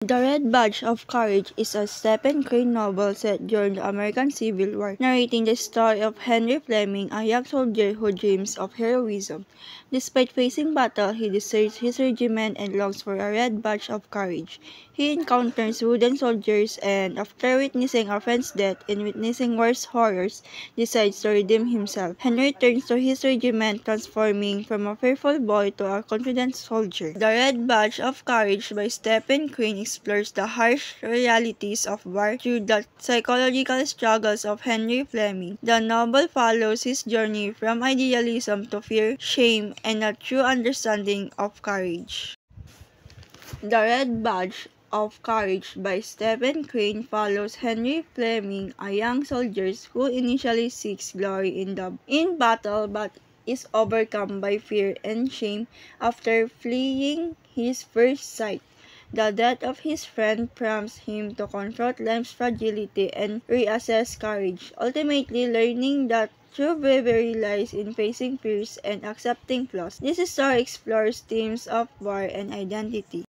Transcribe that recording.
The Red Badge of Courage is a Stephen Crane novel set during the American Civil War, narrating the story of Henry Fleming, a young soldier who dreams of heroism. Despite facing battle, he deserts his regiment and longs for a Red Badge of Courage. He encounters wooden soldiers and, after witnessing a friend's death and witnessing war's horrors, decides to redeem himself. Henry returns to his regiment, transforming from a fearful boy to a confident soldier. The Red Badge of Courage by Stephen Crane explores the harsh realities of war through the psychological struggles of Henry Fleming. The novel follows his journey from idealism to fear, shame, and a true understanding of courage. The Red Badge of Courage by Stephen Crane follows Henry Fleming, a young soldier who initially seeks glory in battle but is overcome by fear and shame after fleeing his first sight. The death of his friend prompts him to confront life's fragility and reassess courage, ultimately learning that true bravery lies in facing fears and accepting flaws. This story explores themes of war and identity.